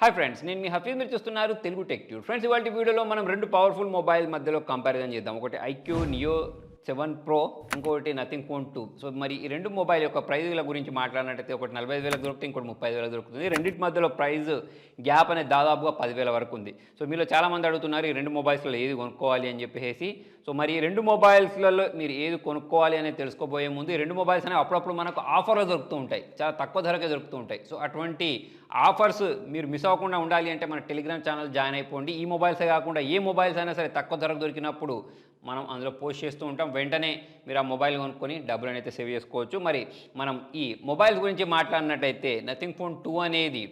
Hi friends, నేను మీ హఫీజ్. మీరు చూస్తున్నారు తెలుగు టెక్ ట్యూబ్. ఫ్రెండ్స్, ఇవాళ వీడియోలో మనం రెండు పవర్ఫుల్ మొబైల్ మధ్యలో కంపారిజన్ చేద్దాం. ఒకటి iQOO నియో 7 Pro, ఇంకొకటి నథింగ్ ఫోన్ 2. సో మరి ఈ రెండు మొబైల్ యొక్క ప్రైజ్ల గురించి మాట్లాడినట్టయితే ఒకటి 45,000 దొరుకుతుంది, ఇంకోటి 30,000 దొరుకుతుంది. రెండింటి మధ్యలో ప్రైస్ గ్యాప్ అనేది దాదాపుగా 10,000 వరకు ఉంది. సో మీలో చాలామంది అడుగుతున్నారు ఈ రెండు మొబైల్స్లో ఏది కొనుక్కోవాలి అని చెప్పేసి. సో మరి ఈ రెండు మొబైల్స్లలో మీరు ఏది కొనుక్కోవాలి అనేది తెలుసుకోబోయే ముందు, ఈ రెండు మొబైల్స్ అనేవి అప్పుడప్పుడు మనకు ఆఫర్లో దొరుకుతూ ఉంటాయి, చాలా తక్కువ ధరకే దొరుకుతూ ఉంటాయి. సో అటువంటి ఆఫర్స్ మీరు మిస్ అవ్వకుండా ఉండాలి అంటే మన టెలిగ్రామ్ ఛానల్ జాయిన్ అయిపోండి. ఈ మొబైల్సే కాకుండా ఏ మొబైల్స్ అయినా సరే తక్కువ ధరకు దొరికినప్పుడు మనం అందులో పోస్ట్ చేస్తూ ఉంటాం. వెంటనే మీరు ఆ మొబైల్ కొనుక్కొని డబ్బులను అయితే సేవ్ చేసుకోవచ్చు. మరి మనం ఈ మొబైల్స్ గురించి మాట్లాడినట్టయితే నథింగ్ ఫోన్ 2 అనేది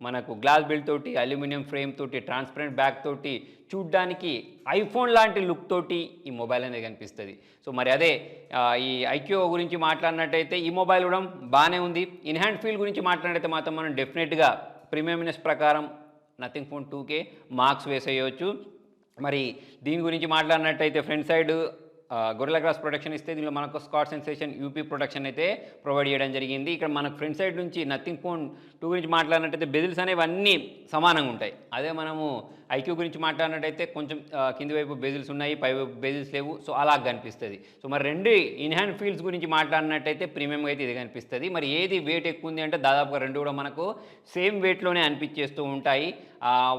మనకు గ్లాస్ బిల్డ్ తోటి, అల్యూమినియం ఫ్రేమ్ తోటి, ట్రాన్స్పరెంట్ బ్యాక్ తోటి, చూడ్డానికి ఐఫోన్ లాంటి లుక్ తోటి ఈ మొబైల్ అనేది కనిపిస్తుంది. సో మరి అదే ఈ iQOO గురించి మాట్లాడినట్టయితే ఈ మొబైల్ కూడా బాగానే ఉంది. ఇన్ హ్యాండ్ ఫీల్ గురించి మాట్లాడితే మాత్రం మనం డెఫినెట్గా ప్రీమియంనెస్ ప్రకారం నథింగ్ ఫోన్ 2కే మార్క్స్ వేసేయవచ్చు. మరి దీని గురించి మాట్లాడినట్టయితే front side Gorilla Glass protection ఇస్తే, దీనిలో మనకు స్కాట్ సెన్సేషన్ యూపీ ప్రొటెక్షన్ అయితే ప్రొవైడ్ చేయడం జరిగింది. ఇక్కడ మనకు ఫ్రంట్ సైడ్ నుంచి నథింగ్ ఫోన్ 2 గురించి మాట్లాడినట్టయితే బెజిల్స్ అనేవి అన్నీ సమానంగా ఉంటాయి. అదే మనము iQOO గురించి మాట్లాడినట్టయితే కొంచెం కింది వైపు బెజిల్స్ ఉన్నాయి, పై వైపు బెజిల్స్ లేవు. సో అలా కనిపిస్తుంది. సో మరి రెండు ఇన్ హ్యాండ్ ఫీల్స్ గురించి మాట్లాడినట్టయితే ప్రీమియంగా అయితే ఇది కనిపిస్తుంది. మరి ఏది వెయిట్ ఎక్కువ ఉంది అంటే దాదాపుగా రెండు కూడా మనకు సేమ్ వెయిట్లోనే అనిపించేస్తూ ఉంటాయి.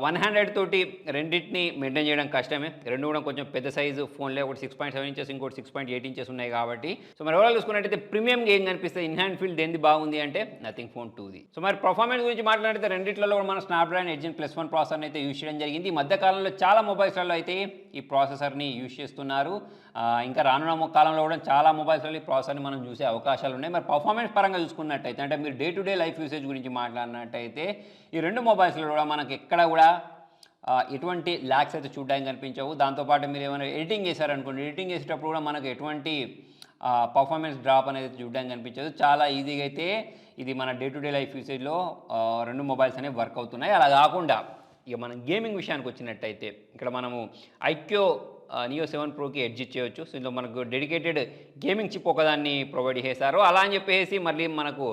1 హ్యాండెడ్ తోటి రెండింటిని మెయింటైన్ చేయడం కష్టమే. రెండు కూడా కొంచెం పెద్ద సైజు ఫోన్లే, ఒకటి 6.7 ఇంచెస్, ఇంకోటి 6.8 ఇంచెస్ ఉన్నాయి కాబట్టి. సో మరి ఓవరాల్ చూసుకున్నట్టయితే ప్రీమియంగా ఏం కనిపిస్తుంది, ఇన్ హ్యాండ్ ఫీల్డ్ ఏంది బాగుంది అంటే నథింగ్ ఫోన్ 2ది. సో మరి పర్ఫార్మెన్స్ గురించి మాట్లాడితే రెండిట్లో కూడా మన స్నాప్డ్రాగన్ 8 Gen+1 ప్రాసెసర్ని అయితే యూజ్ చేయడం జరిగింది. ఈ మధ్యకాలంలో చాలా మొబైల్స్లలో అయితే ఈ ప్రాసెసర్ని యూజ్ చేస్తున్నారు. ఇంకా రానున్న కాలంలో కూడా చాలా మొబైల్స్లో ఈ ప్రాసెసర్ని మనం చూసే అవకాశాలు ఉన్నాయి. మరి పర్ఫార్మెన్స్ పరంగా చూసుకున్నట్టయితే, అంటే మీరు day to day life usage గురించి మాట్లాడినట్టయితే ఈ రెండు మొబైల్స్లో కూడా మనకి ఎక్కడ కూడా ఎటువంటి ల్యాగ్స్ అయితే చూడడానికి కనిపించవు. దాంతోపాటు మీరు ఏమైనా ఎడిటింగ్ చేశారనుకోండి, ఎడిటింగ్ చేసేటప్పుడు కూడా మనకు ఎటువంటి పర్ఫార్మెన్స్ డ్రాప్ అనేది చూడడానికి కనిపించదు. చాలా ఈజీగా అయితే ఇది మన డే టు డే లైఫ్ యూసేజ్లో రెండు మొబైల్స్ అనేవి వర్క్ అవుతున్నాయి. అలా కాకుండా ఇక మనం గేమింగ్ విషయానికి వచ్చినట్టయితే ఇక్కడ మనము iQOO నియో 7 Proకి ఎడ్జ్ ఇచ్చేయచ్చు. సో ఇందులో మనకు డెడికేటెడ్ గేమింగ్ చిప్ ఒకదాన్ని ప్రొవైడ్ చేశారు. అలా అని చెప్పేసి మళ్ళీ మనకు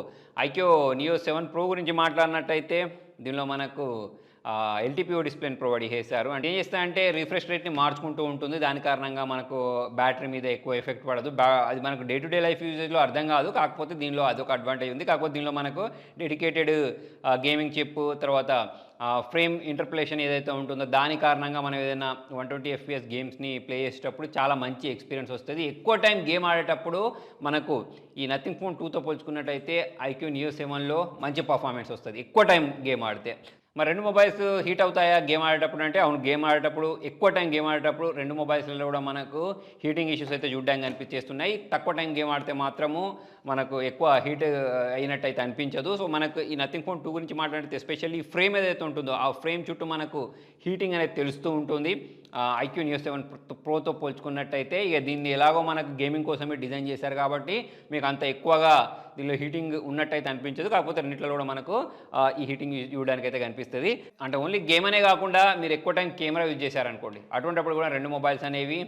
iQOO నియో 7 Pro గురించి మాట్లాడినట్టయితే దీనిలో మనకు LTPO డిస్ప్లేని ప్రొవైడ్ చేశారు. అంటే ఏం చేస్తాయంటే రిఫ్రెష్ రేట్ని మార్చుకుంటూ ఉంటుంది. దాని కారణంగా మనకు బ్యాటరీ మీద ఎక్కువ ఎఫెక్ట్ పడదు. అది మనకు డే టు డే లైఫ్ యూజేజ్లో అర్థం కాదు. కాకపోతే దీనిలో అదొక అడ్వాంటేజ్ ఉంది. కాకపోతే దీనిలో మనకు డెడికేటెడ్ గేమింగ్ చిప్, తర్వాత ఫ్రేమ్ ఇంటర్ప్లేషన్ ఏదైతే ఉంటుందో దాని కారణంగా మనం ఏదైనా 120 FPS గేమ్స్ని ప్లే చేసేటప్పుడు చాలా మంచి ఎక్స్పీరియన్స్ వస్తుంది. ఎక్కువ టైం గేమ్ ఆడేటప్పుడు మనకు ఈ నథింగ్ ఫోన్ 2తో పోల్చుకున్నట్టయితే iQOO నియో 7లో మంచి పర్ఫార్మెన్స్ వస్తుంది ఎక్కువ టైం గేమ్ ఆడితే. మరి రెండు మొబైల్స్ హీట్ అవుతాయా గేమ్ ఆడేటప్పుడు అంటే, అవును, గేమ్ ఆడేటప్పుడు ఎక్కువ టైం గేమ్ ఆడేటప్పుడు రెండు మొబైల్స్లో కూడా మనకు హీటింగ్ ఇష్యూస్ అయితే చూడడానికి అనిపించేస్తున్నాయి. తక్కువ టైం గేమ్ ఆడితే మాత్రము మనకు ఎక్కువ హీట్ అయినట్టయితే అనిపించదు. సో మనకు ఈ నథింగ్ ఫోన్ 2 గురించి మాట్లాడితే ఎస్పెషల్లీ ఫ్రేమ్ ఏదైతే ఉంటుందో ఆ ఫ్రేమ్ చుట్టూ మనకు హీటింగ్ అనేది తెలుస్తూ ఉంటుంది. iQOO నియో 7 Proతో పోల్చుకున్నట్టయితే ఇక దీన్ని ఎలాగో మనకు గేమింగ్ కోసమే డిజైన్ చేశారు కాబట్టి మీకు అంత ఎక్కువగా దీనిలో హీటింగ్ ఉన్నట్టయితే అనిపించదు. కాకపోతే రెండిట్లో కూడా మనకు ఈ హీటింగ్ చూడడానికి అయితే కనిపిస్తుంది. అంటే ఓన్లీ గేమ్ అనే కాకుండా మీరు ఎక్కువ టైం కెమెరా యూజ్ చేశారనుకోండి, అటువంటిప్పుడు కూడా రెండు మొబైల్స్ అనేవి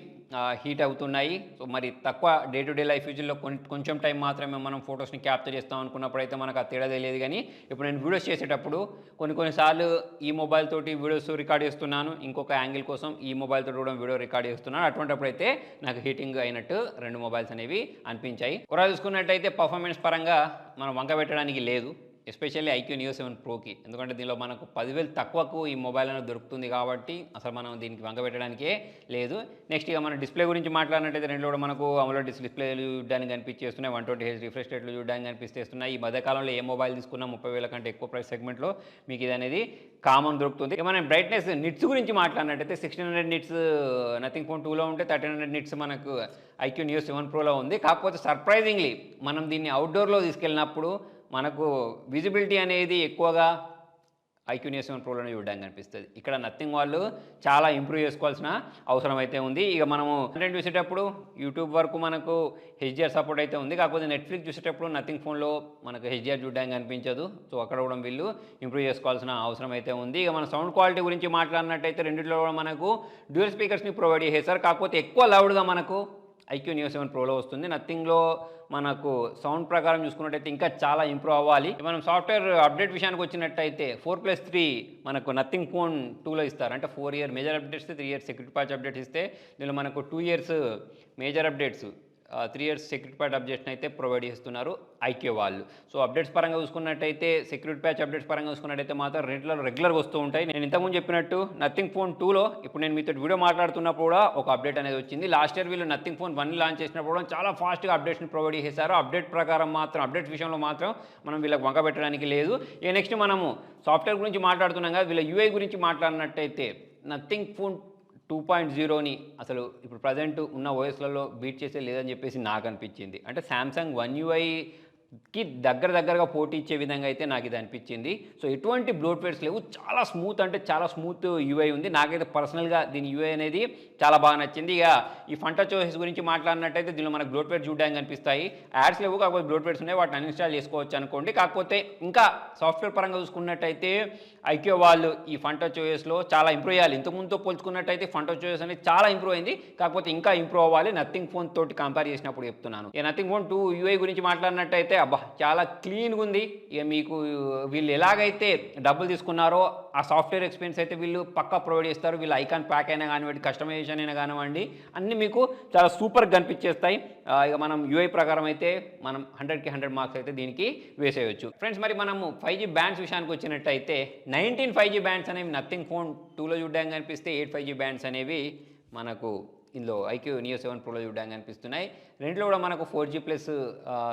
హీట్ అవుతున్నాయి. సో మరి తక్కువ డే టు డే లైఫ్ యూజ్లో కొంచెం టైం మాత్రమే మనం ఫొటోస్ని క్యాప్చర్ చేస్తాం అనుకున్నప్పుడు అయితే మనకు ఆ తేడా తెలియదు. కానీ ఇప్పుడు నేను వీడియోస్ చేసేటప్పుడు కొన్నిసార్లు ఈ మొబైల్ తోటి వీడియోస్ రికార్డ్ చేస్తున్నాను, ఇంకొక యాంగిల్ కోసం ఈ మొబైల్ తోటి కూడా వీడియో రికార్డ్ చేస్తున్నాను. అటువంటిప్పుడు అయితే నాకు హీటింగ్ అయినట్టు రెండు మొబైల్స్ అనేవి అనిపించాయి. కూడా చూసుకున్నట్టయితే పర్ఫార్మెన్స్ పరంగా మనం వంక పెట్టడానికి లేదు, ఎస్పెషల్లీ iQOO నియో 7 Proకి. ఎందుకంటే దీనిలో మనకు 10,000 తక్కువకు ఈ మొబైల్ అనేది దొరుకుతుంది కాబట్టి అసలు మనం దీనికి వంక పెట్టడానికే లేదు. నెక్స్ట్ ఇక మన డిస్ప్లే గురించి మాట్లాడినట్టయితే రెండులో కూడా మనకు AMOLED డిస్ప్లేలు చూడడానికి కనిపించేస్తున్నాయి, 120Hz రిఫ్రెష్ రేట్లు చూడడానికి కనిపిస్తున్నాయి. ఈ మధ్యకాలంలో ఏ మొబైల్ తీసుకున్నా 30,000 కంటే ఎక్కువ ప్రైస్ సెగ్మెంట్లో మీకు ఇది అనేది కామన్ దొరుకుతుంది. ఇక మనం బ్రైట్నెస్ నిట్స్ గురించి మాట్లాడినట్టయితే 1600 నిట్స్ నథింగ్ ఫోన్ 2లో ఉంటే 1300 నిట్స్ మనకు iQOO నియో 7 Proలో ఉంది. కాకపోతే సర్ప్రైజింగ్లీ మనం దీన్ని అవుట్డోర్లో తీసుకెళ్ళినప్పుడు మనకు విజిబిలిటీ అనేది ఎక్కువగా iQOO నియో 7 Proలోనే చూడడానికి కనిపిస్తుంది. ఇక్కడ నథింగ్ వాళ్ళు చాలా ఇంప్రూవ్ చేసుకోవాల్సిన అవసరం అయితే ఉంది. ఇక మనము కంటెంట్ చూసేటప్పుడు యూట్యూబ్ వరకు మనకు HDR సపోర్ట్ అయితే ఉంది. కాకపోతే నెట్ఫ్లిక్స్ చూసేటప్పుడు నథింగ్ ఫోన్లో మనకు HDR చూడడానికి కనిపించదు. సో అక్కడ కూడా వీళ్ళు ఇంప్రూవ్ చేసుకోవాల్సిన అవసరం అయితే ఉంది. ఇక మన సౌండ్ క్వాలిటీ గురించి మాట్లాడినట్టయితే రెండిట్లో కూడా మనకు డ్యూయల్ స్పీకర్స్ని ప్రొవైడ్ చేశారు. కాకపోతే ఎక్కువ లౌడ్గా మనకు iQOO Neo 7 Proలో వస్తుంది. నథింగ్లో మనకు సౌండ్ ప్రకారం చూసుకున్నట్టయితే ఇంకా చాలా ఇంప్రూవ్ అవ్వాలి. మనం సాఫ్ట్వేర్ అప్డేట్ విషయానికి వచ్చినట్టయితే 4+3 మనకు నథింగ్ ఫోన్ 2లో ఇస్తారు. అంటే 4 year major updates, 3 years security patch updates ఇస్తే దీనిలో మనకు 2 years major updates, 3 years security patch అప్డేట్స్ని అయితే ప్రొవైడ్ చేస్తున్నారు iQOO వాళ్ళు. సో అప్డేట్స్ పరంగా చూసుకున్నట్టయితే సెక్యూరిటీ ప్యాచ్ అప్డేట్స్ పరంగా చూసుకున్నట్టయితే మాత్రం రెగ్యులర్గా వస్తూ ఉంటాయి. నేను ఇంతకుముందు చెప్పినట్టు నథింగ్ ఫోన్ 2లో ఇప్పుడు నేను మీతో వీడియో మాట్లాడుతున్నప్పుడు కూడా ఒక అప్డేట్ అనేది వచ్చింది. లాస్ట్ ఇయర్ వీళ్ళు నథింగ్ ఫోన్ 1 లాంచ్ చేసినప్పుడు చాలా ఫాస్ట్గా అప్డేట్స్ని ప్రొవైడ్ చేశారు. అప్డేట్ ప్రకారం మాత్రం అప్డేట్ విషయంలో మాత్రం మనం వీళ్ళకి వంక పెట్టడానికి లేదు. నెక్స్ట్ మనము సాఫ్ట్వేర్ గురించి మాట్లాడుతున్నాం కదా, వీళ్ళ యూఐ గురించి మాట్లాడినట్టయితే నథింగ్ ఫోన్ 2.0ని అసలు ఇప్పుడు ప్రజెంట్ ఉన్న ఓఎస్లలో బీట్ చేసే లేదని చెప్పేసి నాకు అనిపించింది. అంటే శాంసంగ్ వన్ యూఐకి దగ్గరగా పోటీ ఇచ్చే విధంగా అయితే నాకు ఇది అనిపించింది. సో ఎటువంటి బ్లోట్వేర్స్ లేవు, చాలా స్మూత్ అంటే చాలా స్మూత్ యూఐ ఉంది. నాకైతే పర్సనల్గా దీని యూఐ అనేది చాలా బాగా నచ్చింది. ఇక ఈ ఫన్ టచ్ ఓఎస్ గురించి మాట్లాడినట్టయితే దీనిలో మనకు బ్లోట్వేర్ చూడడానికి కనిపిస్తాయి. యాడ్స్ లేవు, కాకపోతే బ్లోట్వేర్స్ ఉన్నాయి, వాటిని అన్ఇన్స్టాల్ చేసుకోవచ్చు అనుకోండి. కాకపోతే ఇంకా సాఫ్ట్వేర్ పరంగా చూసుకున్నట్టయితే iQOO వాళ్ళు ఈ ఫన్ టచ్ ఓఎస్లో చాలా ఇంప్రూవ్ చేయాలి. ఇంతకుముందుతో పోల్చుకున్నట్టయితే ఫన్ టచ్ ఓఎస్ అనేది చాలా ఇంప్రూవ్ అయింది, కాకపోతే ఇంకా ఇంప్రూవ్ అవ్వాలి. నథింగ్ ఫోన్ తోటి కంపేర్ చేసినప్పుడు చెప్తున్నాను. ఈ నథింగ్ ఫోన్ 2 యూఐ గురించి మాట్లాడినట్టయితే అబ్బా చాలా క్లీన్గా ఉంది. ఇక మీకు వీళ్ళు ఎలాగైతే డబ్బులు తీసుకున్నారో ఆ సాఫ్ట్వేర్ ఎక్స్పీరియన్స్ అయితే వీళ్ళు పక్కా ప్రొవైడ్ చేస్తారు. వీళ్ళు ఐకాన్ ప్యాక్ అయినా కానివ్వండి, కస్టమైజేషన్ అయినా కానివ్వండి, అన్నీ మీకు చాలా సూపర్గా కనిపించేస్తాయి. ఇక మనం యూఐ ప్రకారం అయితే మనం 100కి 100 మార్క్స్ అయితే దీనికి వేసేయచ్చు. ఫ్రెండ్స్, మరి మనము 5G బ్యాండ్స్ విషయానికి వచ్చినట్టయితే 19 5G బ్యాండ్స్ అనేవి నథింగ్ ఫోన్ 2లో చూడడానికి కనిపిస్తే 8 5G బ్యాండ్స్ అనేవి మనకు ఇందులో iQOO Neo 7 Proలో చూడడానికి కనిపిస్తున్నాయి. రెండులో కూడా మనకు 4G+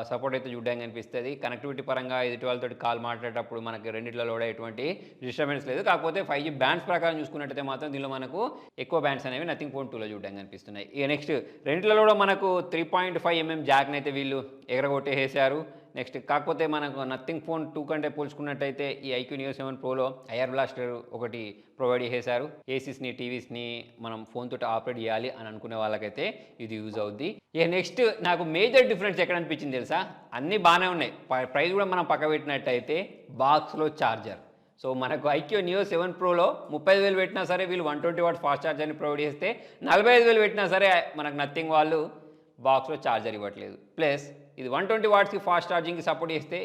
సపోర్ట్ అయితే చూడడానికి కనిపిస్తుంది. కనెక్టివిటీ పరంగా ఎదుటి వాళ్ళతో కాల్ మాట్లాడేటప్పుడు మనకి రెండిట్లలో కూడా ఎటువంటి డిస్టర్బెన్స్ లేదు. కాకపోతే 5G బ్యాండ్స్ ప్రకారం చూసుకున్నట్టయితే మాత్రం దీనిలో మనకు ఎక్కువ బ్యాండ్స్ అనేవి నథింగ్ ఫోన్ 2లో చూడడానికి కనిపిస్తున్నాయి. ఇక నెక్స్ట్ రెండిట్లలో కూడా మనకు 3.5mm జాక్ని అయితే వీళ్ళు ఎగరగొట్టేసారు. నెక్స్ట్ కాకపోతే మనకు నథింగ్ ఫోన్ 2 కంటే పోల్చుకున్నట్టయితే ఈ iQOO Neo 7 Proలో ఎయిర్ బ్లాస్టర్ ఒకటి ప్రొవైడ్ చేశారు. ఏసీస్ని, టీవీస్ని మనం ఫోన్ తోటి ఆపరేట్ చేయాలి అని అనుకునే వాళ్ళకైతే ఇది యూజ్ అవుద్ది. ఇక నెక్స్ట్ నాకు మేజర్ డిఫరెన్స్ ఎక్కడ అనిపించింది తెలుసా? అన్నీ బాగానే ఉన్నాయి, ప్రైస్ కూడా మనం పక్క పెట్టినట్టయితే బాక్స్లో ఛార్జర్. సో మనకు iQOO Neo 7 Proలో 35,000 పెట్టినా సరే వీళ్ళు 120 వాట్స్ ఫాస్ట్ ఛార్జర్ని ప్రొవైడ్ చేస్తే 45,000 పెట్టినా సరే మనకు నథింగ్ వాళ్ళు బాక్స్లో ఛార్జర్ ఇవ్వట్లేదు. ప్లస్ ఇది 120 వాట్స్కి ఫాస్ట్ ఛార్జింగ్కి సపోర్ట్ చేస్తే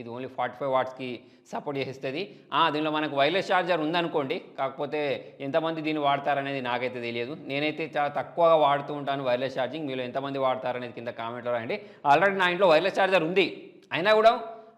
ఇది ఓన్లీ 45 వాట్స్కి సపోర్ట్ చేస్తుంది. దీనిలో మనకు వైర్లెస్ ఛార్జర్ ఉందనుకోండి, కాకపోతే ఎంతమంది దీన్ని వాడతారనేది నాకైతే తెలియదు. నేనైతే చాలా తక్కువగా వాడుతూ ఉంటాను వైర్లెస్ ఛార్జింగ్. మీలో ఎంతమంది వాడతారనేది కింద కామెంట్లో రాయండి. ఆల్రెడీ నా ఇంట్లో వైర్లెస్ ఛార్జర్ ఉంది, అయినా కూడా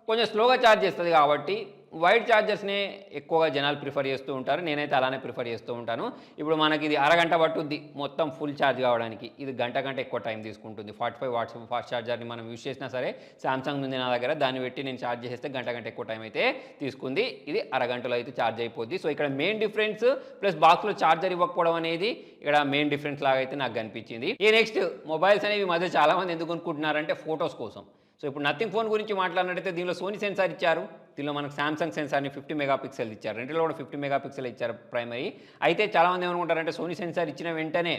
కొంచెం స్లోగా ఛార్జ్ చేస్తుంది కాబట్టి వైడ్ ఛార్జర్స్నే ఎక్కువగా జనాలు ప్రిఫర్ చేస్తూ ఉంటారు. నేనైతే అలానే ప్రిఫర్ చేస్తూ ఉంటాను. ఇప్పుడు మనకి ఇది అరగంట పట్టుద్ది మొత్తం ఫుల్ ఛార్జ్ కావడానికి, ఇది గంట ఎక్కువ టైం తీసుకుంటుంది. 45 వాట్స్ ఫాస్ట్ ఛార్జర్ని మనం యూజ్ చేసినా సరే, సామ్సంగ్ ఉంది నా దగ్గర, దాన్ని పెట్టి నేను ఛార్జ్ చేస్తే గంట ఎక్కువ టైం అయితే తీసుకుంది. ఇది అరగంటలో అయితే ఛార్జ్ అయిపోద్ది. సో ఇక్కడ మెయిన్ డిఫరెన్స్ ప్లస్ బాక్స్లో ఛార్జర్ ఇవ్వకపోవడం అనేది ఇక్కడ మెయిన్ డిఫరెన్స్ లాగా అయితే నాకు కనిపించింది. ఈ నెక్స్ట్ మొబైల్స్ అనేవి మధ్య చాలామంది ఎందుకు కొనుక్కుంటున్నారంటే ఫొటోస్ కోసం. సో ఇప్పుడు నథింగ్ ఫోన్ గురించి మాట్లాడినట్టయితే దీనిలో సోనీ సెన్సార్ ఇచ్చారు, దీనిలో మనకు సామ్సంగ్ సెన్సార్ని 50 మెగాపిక్సెల్ ఇచ్చారు. రెండులో కూడా 50 మెగాపిక్సెల్ ఇచ్చారు ప్రైమరీ. అయితే చాలామంది ఏమనుకుంటారంటే సోనీ సెన్సార్ ఇచ్చిన వెంటనే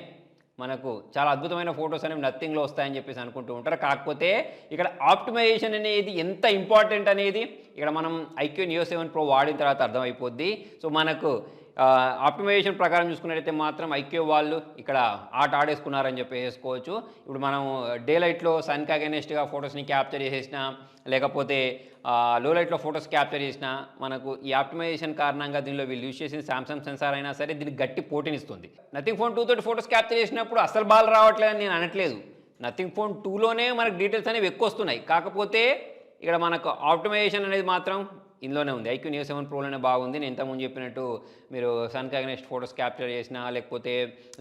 మనకు చాలా అద్భుతమైన ఫొటోస్ అనేవి నథింగ్లో వస్తాయని చెప్పేసి అనుకుంటూ ఉంటారు. కాకపోతే ఇక్కడ ఆప్టిమైజేషన్ అనేది ఎంత ఇంపార్టెంట్ అనేది ఇక్కడ మనం iQOO Neo 7 Pro వాడిన తర్వాత అర్థమైపోద్ది. సో మనకు ఆప్టిమైజేషన్ ప్రకారం చూసుకున్నట్టయితే మాత్రం iQOO వాళ్ళు ఇక్కడ ఆట ఆడేసుకున్నారని చెప్పి వేసుకోవచ్చు. ఇప్పుడు మనం డే లైట్లో సన్కి అగెనెస్ట్గా ఫొటోస్ని క్యాప్చర్ చేసేసిన, లేకపోతే లో లైట్లో ఫొటోస్ క్యాప్చర్ చేసిన, మనకు ఈ ఆప్టిమైజేషన్ కారణంగా దీనిలో వీళ్ళు యూజ్ చేసిన సామ్సంగ్ సెన్సార్ అయినా సరే దీనికి గట్టి పోటీనిస్తుంది. నథింగ్ ఫోన్ 2 తోటి ఫొటోస్ క్యాప్చర్ చేసినప్పుడు అసలు బాగా రావట్లేదని నేను అనట్లేదు. నథింగ్ ఫోన్ 2లోనే మనకు డీటెయిల్స్ అనేవి ఎక్కువ వస్తున్నాయి. కాకపోతే ఇక్కడ మనకు ఆప్టిమైజేషన్ అనేది మాత్రం ఇందులోనే ఉంది. iQOO Neo 7 Proలోనే బాగుంది. నేను ఇంతకుముందు చెప్పినట్టు మీరు సన్కి అగెనెస్ట్ ఫొటోస్ క్యాప్చర్ చేసినా, లేకపోతే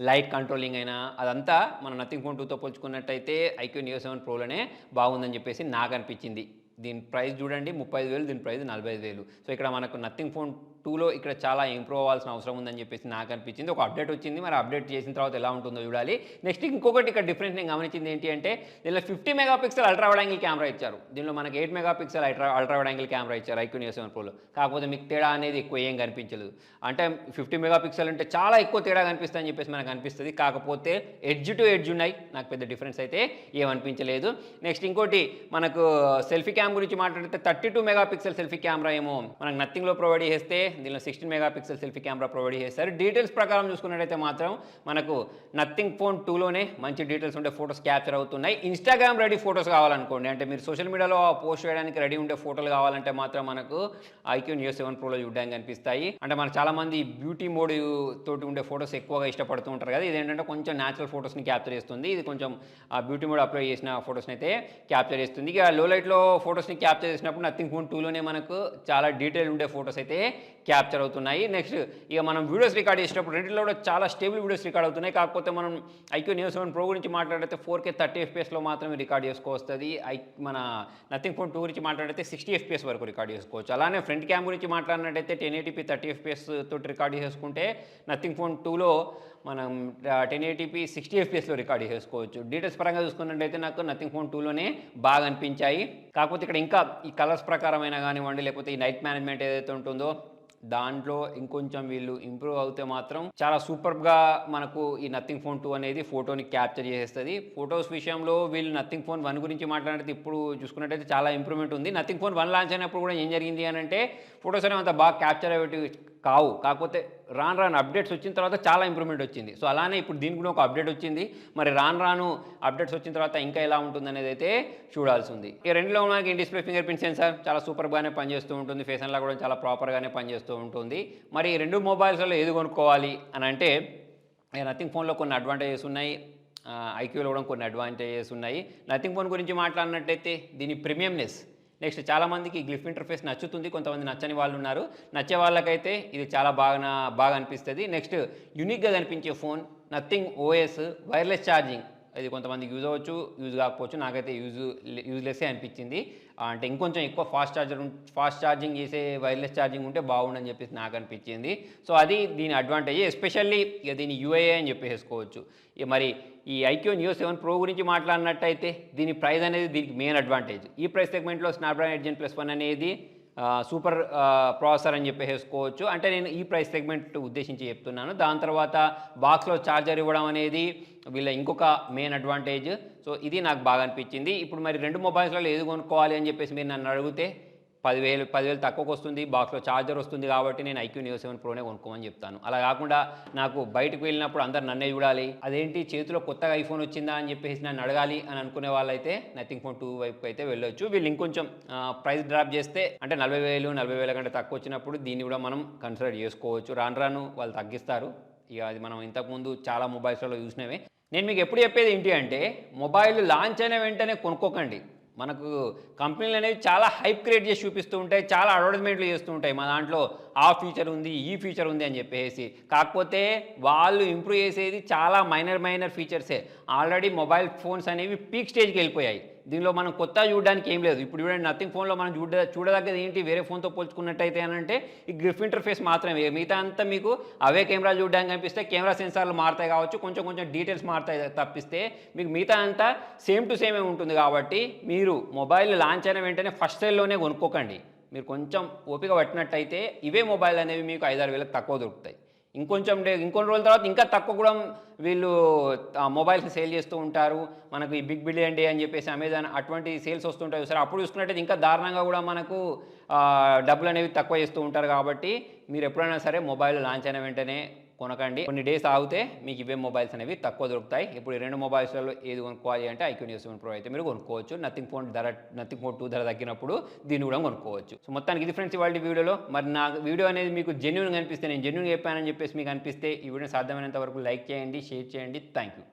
లైట్ కంట్రోలింగ్ అయినా, అదంతా మన నథింగ్ ఫోన్ 2తో పోల్చుకున్నట్టయితే iQOO Neo 7 Proలోనే బాగుందని చెప్పేసి నాకు అనిపించింది. దీని ప్రైస్ చూడండి 35,000, దీని ప్రైస్ 45,000. సో ఇక్కడ మనకు నథింగ్ ఫోన్ 2లో ఇక్కడ చాలా ఇంప్రూవ్ అవ్వాల్సిన అవసరం ఉందని చెప్పేసి నాకు అనిపించింది. ఒక అప్డేట్ వచ్చింది, మరి అప్డేట్ చేసిన తర్వాత ఎలా ఉంటుందో చూడాలి. నెక్స్ట్ ఇంకొకటి ఇక్కడ డిఫరెన్స్ నేను గమనించింది ఏంటి అంటే దీనిలో 50 megapixel ultra wide angle camera ఇచ్చారు. దీనిలో మనకి 8 megapixel ultra wide angle camera ఇచ్చారు iQOO Neo 7 Proలో. కాకపోతే మీకు తేడా అనేది ఎక్కువ ఏం కనిపించలేదు. అంటే 50 మెగాపిక్సెల్ అంటే చాలా ఎక్కువ తేడా కనిపిస్తుందని చెప్పేసి మనకు అనిపిస్తుంది. కాకపోతే ఎడ్జ్ టు ఎడ్జ్ ఉన్నాయి, నాకు పెద్ద డిఫరెన్స్ అయితే ఏమనిపించలేదు. నెక్స్ట్ ఇంకోటి మనకు సెల్ఫీ క్యామ్ గురించి మాట్లాడితే 32 మెగాపిక్సెల్ సెల్ఫీ కెమెరా ఏమో మనకు నథింగ్లో ప్రొవైడ్ చేస్తే దీనిలో 16 మెగాపిక్సెల్ సెల్ఫీ కెమెరా ప్రొవైడ్ చేస్తారు. డీటెయిల్స్ ప్రకారం చూసుకున్నట్టయితే మాత్రం మనకు నథింగ్ ఫోన్ 2లోనే మంచి డీటెయిల్స్ ఉండే ఫోటోస్ క్యాప్చర్ అవుతున్నాయి. ఇన్స్టాగ్రామ్ రెడీ ఫోటోస్ కావాలనుకోండి, అంటే మీరు సోషల్ మీడియాలో పోస్ట్ చేయడానికి రెడీ ఉండే ఫోటోలు కావాలంటే మాత్రం మనకు iQOO Neo 7 Proలో చూడడానికి కనిపిస్తాయి. అంటే మనకు చాలామంది బ్యూటీ మోడ్ తోటి ఉండే ఫోటోస్ ఎక్కువగా ఇష్టపడుతూ ఉంటారు కదా, ఇదేంటంటే కొంచెం న్యాచురల్ ఫోటోస్ని క్యాప్చర్ చేస్తుంది. ఇది కొంచెం బ్యూటీ మోడ్ అప్లై చేసిన ఫోటోస్ని అయితే క్యాప్చర్ చేస్తుంది. ఇక లో లైట్లో ఫోటోస్ని క్యాప్చర్ చేసినప్పుడు నథింగ్ ఫోన్ 2లోనే మనకు చాలా డీటెయిల్ ఉండే ఫోటోస్ అయితే క్యాప్చర్ అవుతున్నాయి. నెక్స్ట్ ఇక మనం వీడియోస్ రికార్డ్ చేసినప్పుడు రెండింటిలో కూడా చాలా స్టేబుల్ వీడియోస్ రికార్డ్ అవుతున్నాయి. కాకపోతే మనం iQOO Neo 7 Pro గురించి మాట్లాడితే 4K 30 FPSలో మాత్రమే రికార్డ్ చేసుకోవస్తుంది. మన నథింగ్ ఫోన్ 2 గురించి మాట్లాడితే 60 FPS వరకు రికార్డ్ చేసుకోవచ్చు. అలానే ఫ్రంట్ క్యామ్ గురించి మాట్లాడినట్టయితే 1080p 30 FPS తోటి రికార్డ్ చేసుకుంటే నథింగ్ ఫోన్ 2లో మనం 1080p 60 FPSలో రికార్డ్ చేసుకోవచ్చు. డీటెయిల్స్ పరంగా చూసుకున్నట్టయితే నాకు నథింగ్ ఫోన్ 2లోనే బాగా అనిపించాయి. కాకపోతే ఇక్కడ ఇంకా ఈ కలర్స్ ప్రకారమైనా కానివ్వండి, లేకపోతే ఈ నైట్ మేనేజ్మెంట్ ఏదైతే ఉంటుందో దాంట్లో ఇంకొంచెం వీళ్ళు ఇంప్రూవ్ అవుతే మాత్రం చాలా సూపర్గా మనకు ఈ నథింగ్ ఫోన్ 2 అనేది ఫోటోని క్యాప్చర్ చేసేస్తుంది. ఫొటోస్ విషయంలో వీళ్ళు నథింగ్ ఫోన్ 1 గురించి మాట్లాడితే ఇప్పుడు చూసుకున్నట్టయితే చాలా ఇంప్రూవ్మెంట్ ఉంది. నథింగ్ ఫోన్ 1 లాంచ్ అయినప్పుడు కూడా ఏం జరిగింది అని అంటే ఫొటోస్ అనేవి అంత బాగా క్యాప్చర్ అయ్యేటివి కావు. కాకపోతే రాను అప్డేట్స్ వచ్చిన తర్వాత చాలా ఇంప్రూవ్మెంట్ వచ్చింది. సో అలానే ఇప్పుడు దీనికి కూడా ఒక అప్డేట్ వచ్చింది. మరి రాను అప్డేట్స్ వచ్చిన తర్వాత ఇంకా ఎలా ఉంటుంది అనేది అయితే చూడాల్సి ఉంది. ఈ రెండులో మనకి డిస్ప్లే ఫింగర్ ప్రింట్ సెన్సార్ చాలా సూపర్గానే పనిచేస్తూ ఉంటుంది. ఫేస్ అన్లాక్ కూడా చాలా ప్రాపర్గానే పనిచేస్తూ ఉంటుంది. మరి ఈ రెండు మొబైల్స్లో ఏది కొనుక్కోవాలి అని అంటే నథింగ్ ఫోన్లో కొన్ని అడ్వాంటేజెస్ ఉన్నాయి, iQOOలో కూడా కొన్ని అడ్వాంటేజెస్ ఉన్నాయి. నథింగ్ ఫోన్ గురించి మాట్లాడినట్టయితే దీని ప్రీమియంనెస్, నెక్స్ట్ చాలామందికి గ్లిఫ్ ఇంటర్ఫేస్ నచ్చుతుంది, కొంతమంది నచ్చని వాళ్ళు ఉన్నారు. నచ్చే వాళ్ళకైతే ఇది చాలా బాగా అనిపిస్తుంది. నెక్స్ట్ యూనిక్గా కనిపించే phone, nothing OS, wireless charging, ఇది కొంతమందికి యూజ్ అవ్వచ్చు, యూజ్ కాకపోవచ్చు. నాకైతే యూజ్లెస్సే అనిపించింది. అంటే ఇంకొంచెం ఎక్కువ ఫాస్ట్ ఛార్జింగ్ చేసే వైర్లెస్ ఛార్జింగ్ ఉంటే బాగుండని చెప్పేసి నాకు అనిపించింది. సో అది దీని అడ్వాంటేజ్. ఎస్పెషల్లీ ఇక దీని UIA అని చెప్పేసుకోవచ్చు. మరి ఈ iQOO Neo 7 Pro గురించి మాట్లాడినట్టయితే దీని ప్రైస్ అనేది దీనికి మెయిన్ అడ్వాంటేజ్. ఈ ప్రైస్ సెగ్మెంట్లో స్నాప్డ్రాగన్ 8 Gen Plus 1 అనేది సూపర్ ప్రాసెసర్ అని చెప్పేసుకోవచ్చు. అంటే నేను ఈ ప్రైస్ సెగ్మెంట్ ఉద్దేశించి చెప్తున్నాను. దాని తర్వాత బాక్స్లో ఛార్జర్ ఇవ్వడం అనేది వీళ్ళ ఇంకొక మెయిన్ అడ్వాంటేజ్. సో ఇది నాకు బాగా అనిపించింది. ఇప్పుడు మరి రెండు మొబైల్స్లలో ఏది కొనుక్కోవాలి అని చెప్పేసి మీరు నన్ను అడిగితే 10,000 తక్కువకు వస్తుంది, బాక్స్లో ఛార్జర్ వస్తుంది కాబట్టి నేను iQOO Neo 7 Proనే కొనుక్కోమని చెప్తాను. అలా కాకుండా నాకు బయటకు వెళ్ళినప్పుడు అందరు నన్నే చూడాలి, అదేంటి చేతిలో కొత్తగా ఐఫోన్ వచ్చిందా అని చెప్పేసి నన్ను అడగాలి అని అనుకునే వాళ్ళైతే నథింగ్ ఫోన్ 2 వైపుకి అయితే వెళ్ళొచ్చు. వీళ్ళు ఇంకొంచెం ప్రైస్ డ్రాప్ చేస్తే అంటే 40,000 కంటే తక్కువ వచ్చినప్పుడు దీన్ని కూడా మనం కన్సిడర్ చేసుకోవచ్చు. రాను వాళ్ళు తగ్గిస్తారు. ఇక అది మనం ఇంతకుముందు చాలా మొబైల్స్లో చూసినవే. నేను మీకు ఎప్పుడు చెప్పేది ఏంటి అంటే మొబైల్ లాంచ్ అయిన వెంటనే కొనుక్కోకండి. మనకు కంపెనీలు అనేవి చాలా హైప్ క్రియేట్ చేసి చూపిస్తూ ఉంటాయి, చాలా అడ్వర్టైజ్మెంట్లు చేస్తూ ఉంటాయి. మా దాంట్లో ఆ ఫీచర్ ఉంది, ఈ ఫీచర్ ఉంది అని చెప్పేసి. కాకపోతే వాళ్ళు ఇంప్రూవ్ చేసేది చాలా మైనర్ ఫీచర్సే. ఆల్రెడీ మొబైల్ ఫోన్స్ అనేవి పీక్ స్టేజ్కి వెళ్ళిపోయాయి. దీనిలో మనం కొత్త చూడడానికి ఏం లేదు. ఇప్పుడు చూడండి నథింగ్ ఫోన్లో మనం చూడదగ్గది ఏంటి వేరే ఫోన్తో పోల్చుకున్నట్టయితే అని అంటే ఈ గ్రిఫ్ ఇంటర్ఫేస్ మాత్రమే. మిగతా అంతా మీకు అవే కెమెరాలు చూడడానికి కనిపిస్తే కెమెరా సెన్సార్లు మారుతాయి కావచ్చు, కొంచెం డీటెయిల్స్ మారుతాయి తప్పిస్తే మీకు మిగతా అంతా సేమ్ టు సేమే ఉంటుంది. కాబట్టి మీరు మొబైల్ లాంచ్ అయిన వెంటనే ఫస్ట్ సేల్లోనే కొనుక్కోకండి. మీరు కొంచెం ఓపిక పట్టినట్టయితే ఇవే మొబైల్ అనేవి మీకు 5-6 వేలకు తక్కువ దొరుకుతాయి. ఇంకొన్ని రోజుల తర్వాత ఇంకా తక్కువ కూడా వీళ్ళు మొబైల్స్ని సేల్ చేస్తూ ఉంటారు. మనకు ఈ బిగ్ బిలియన్ డే అని చెప్పేసి అమెజాన్ అటువంటి సేల్స్ వస్తుంటాయి సార్. అప్పుడు చూసుకున్నట్టయితే ఇంకా దారుణంగా కూడా మనకు డబ్బులు అనేవి తక్కువ చేస్తూ ఉంటారు. కాబట్టి మీరు ఎప్పుడైనా సరే మొబైల్ లాంచ్ అయిన వెంటనే కొనకండి. కొన్ని డేస్ ఆగితే మీకు ఇవే మొబైల్స్ అనేవి తక్కువ దొరుకుతాయి. ఇప్పుడు ఈ రెండు మొబైల్స్లలో ఏది కొనుక్కోవాలి అంటే iQOO Neo 7 Pro అయితే మీరు కొనుక్కోవచ్చు. నథింగ్ ఫోన్ 2 ధర తగ్గినప్పుడు దీన్ని కూడా కొనుక్కోవచ్చు. సో మొత్తానికి ఇది ఫ్రెండ్స్ ఇవాళ వీడియోలో. మరి నా వీడియో అనేది మీకు జెన్యూన్గా అనిపిస్తే, నేను జెన్యూన్గా చెప్పానని చెప్పేసి మీకు అనిపిస్తే ఈ వీడియో సాధ్యమైనంత వరకు లైక్ చేయండి, షేర్ చేయండి. Thank you.